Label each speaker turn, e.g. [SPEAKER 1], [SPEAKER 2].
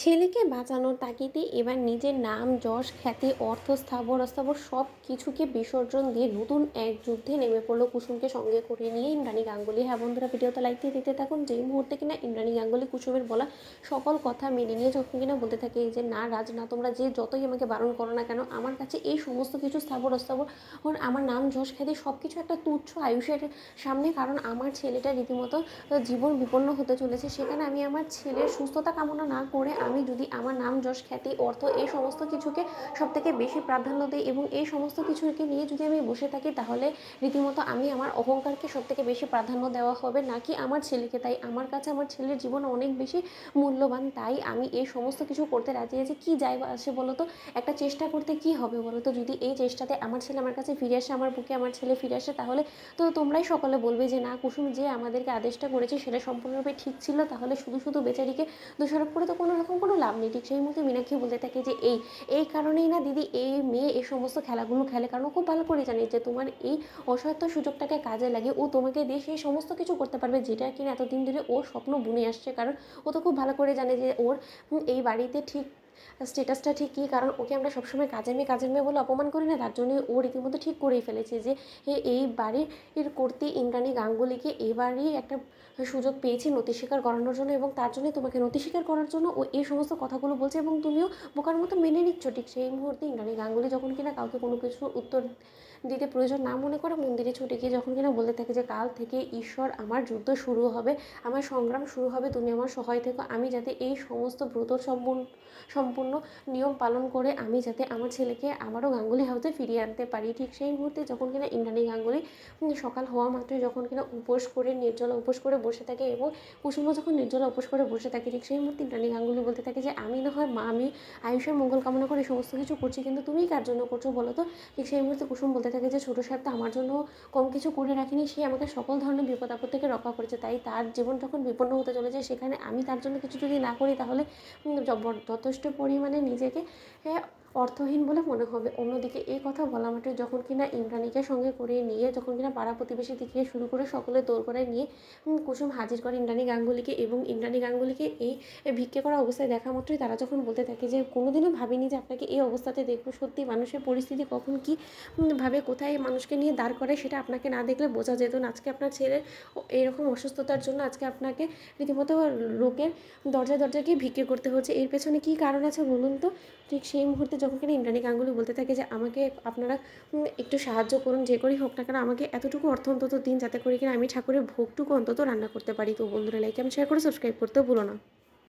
[SPEAKER 1] ছেলেকে বাঁচানোর তাগিদে এবার নিজের নাম, যশ, খ্যাতি, অর্থ, স্থাবর অস্থাবর সব কিছুকে বিসর্জন দিয়ে নতুন এক যুদ্ধে নেমে পড়লো কুসুমকে সঙ্গে করে নিয়ে ইন্দ্রাণী গাঙ্গুলি। হ্যাঁ বন্ধুরা, ভিডিওতে লাইক দিয়ে দেখতে থাকুন। যেই মুহূর্তে কিনা ইন্দ্রাণী গাঙ্গুলি কুসুমের বলা সকল কথা মেনে নিয়ে যখন কিনা বলতে থাকে এই যে না রাজ, না তোমরা যে যতই আমাকে বারণ করো না কেন, আমার কাছে এই সমস্ত কিছু স্থাবর অস্থাবর আমার নাম, যশ, খ্যাতি সব কিছু একটা তুচ্ছ আয়ুষের সামনে। কারণ আমার ছেলেটা রীতিমতো জীবন বিপন্ন হতে চলেছে। সেখানে আমি আমার ছেলের সুস্থতা কামনা না করে আমি যদি আমার নাম, যশ, খ্যাতি, অর্থ এই সমস্ত কিছুকে সবথেকে বেশি প্রাধান্য দিই এবং এই সমস্ত কিছুকে নিয়ে যদি আমি বসে থাকি, তাহলে রীতিমতো আমি আমার অহংকারকে সবথেকে বেশি প্রাধান্য দেওয়া হবে নাকি আমার ছেলেকে। তাই আমার কাছে আমার ছেলের জীবন অনেক বেশি মূল্যবান। তাই আমি এই সমস্ত কিছু করতে রাজি আছি। কি যায় আসে বলো তো, একটা চেষ্টা করতে কি হবে বলো তো? যদি এই চেষ্টাতে আমার ছেলে আমার কাছে ফিরে আসে, আমার বুকে আমার ছেলে ফিরে আসে, তাহলে তো তোমরাই সকলে বলবে যে না কুসুম যে আমাদেরকে আদেশটা করেছে সেটা সম্পূর্ণরূপে ঠিক ছিল। তাহলে শুধু শুধু বেচারিকে দোষারোপ করে তো কোনো রকম কোনো লাভ নেই। ঠিক সেই মুহূর্তে মীনাক্ষী বলতে থাকে যে এই কারণেই না দিদি এই মেয়ে এই সমস্ত খেলাগুলো খেলে, কারণ ও খুব ভালো করে জানে যে তোমার এই অসহায়ত্ব সুযোগটাকে কাজে লাগে ও তোমাকে দিয়ে সেই সমস্ত কিছু করতে পারবে যেটা কিনা এতদিন ধরে ওর স্বপ্ন বুনে আসছে। কারণ ও তো খুব ভালো করে জানে যে ওর এই বাড়িতে ঠিক স্টেটাসটা ঠিক কী। কারণ ওকে আমরা সবসময় কাজের মেয়ে বলে অপমান করি না, তার জন্যই ও রীতিমতো ঠিক করেই ফেলেছে যে এই বাড়ির কর্ত্রী ইন্দ্রাণী গাঙ্গুলিকে এবারই একটা সুযোগ পেয়েছি নতি স্বীকার করানোর জন্য, এবং তার জন্যই তোমাকে নতি স্বীকার করার জন্য ও এই সমস্ত কথাগুলো বলছে এবং তুমিও বোকার মতো মেনে নিচ্ছ। ঠিক সেই মুহূর্তে ইন্দ্রাণী গাঙ্গুলি যখন কিনা কাউকে কোনো কিছু উত্তর দিতে প্রয়োজন না মনে করে মন্দিরে ছুটে গিয়ে যখন কিনা বলতে থাকে যে কাল থেকে ঈশ্বর আমার যুদ্ধ শুরু হবে, আমার সংগ্রাম শুরু হবে, তুমি আমার সহায় থেকো, আমি যাতে এই সমস্ত ব্রত সম্পূর্ণ নিয়ম পালন করে আমি যাতে আমার ছেলেকে আবারও গাঙ্গুলি হাউসে ফিরিয়ে আনতে পারি। ঠিক সেই মুহূর্তে যখন কিনা ইন্দ্রাণী গাঙ্গুলি সকাল হওয়া মাত্রই যখন কিনা উপোস করে নির্জলা উপোস করে বসে থাকে এবং কুসুমও যখন নির্জলা উপোস করে বসে থাকে, ঠিক সেই মুহূর্তে ইন্দ্রাণী গাঙ্গুলি বলতে থাকে যে আমি না হয় মা, আমি আয়ুষের মঙ্গল কামনা করে সমস্ত কিছু করছি, কিন্তু তুমি কার জন্য করছো বলো তো? ঠিক সেই মুহূর্তে কুসুম বলতে থাকে যে ছোটো সাহেব তো আমার জন্য কম কিছু করে রাখিনি, সে আমাকে সকল ধরনের বিপদ আপদ থেকে রক্ষা করেছে, তাই তার জীবন যখন বিপন্ন হতে চলেছে সেখানে আমি তার জন্য কিছু যদি না করি তাহলে যথেষ্ট পরিমাণে নিজেকে অর্থহীন বলে মনে হবে। অন্যদিকে এই কথা বলা মাত্রই যখন কিনা ইন্দ্রাণীকে সঙ্গে করে নিয়ে যখন কিনা পাড়া প্রতিবেশী থেকে শুরু করে সকলে দৌড় করে নিয়ে কুসুম হাজির করে ইন্দ্রাণী গাঙ্গুলিকে, এবং ইন্দ্রাণী গাঙ্গুলিকে এই ভিক্ষে করা অবস্থায় দেখা মাত্রই তারা যখন বলতে থাকে যে কোনোদিনও ভাবিনি যে আপনাকে এই অবস্থাতে দেখবো। সত্যি মানুষের পরিস্থিতি কখন কী ভাবে কোথায় মানুষকে নিয়ে দাঁড় করে সেটা আপনাকে না দেখলে বোঝা যেত না। আজকে আপনার ছেলের এইরকম অসুস্থতার জন্য আজকে আপনাকে রীতিমতো লোকের দরজায় গিয়ে ভিক্ষে করতে হচ্ছে, এর পেছনে কী কারণ আছে বলুন তো? ঠিক সেই মুহূর্তে যখন কিনা ইন্দ্রাণী গাঙ্গুলি বলতে থাকে যে আমাকে আপনারা একটু সাহায্য করুন, যে করেই হোক না কেন আমাকে এতটুকু অর্থ অন্তত দিন যাতে করে কিনা আমি ঠাকুরের ভোগটুকু অন্তত রান্না করতে পারি। তো বন্ধুরা লাইক, কমেন্ট, শেয়ার করে সাবস্ক্রাইব করতেও ভুলো না।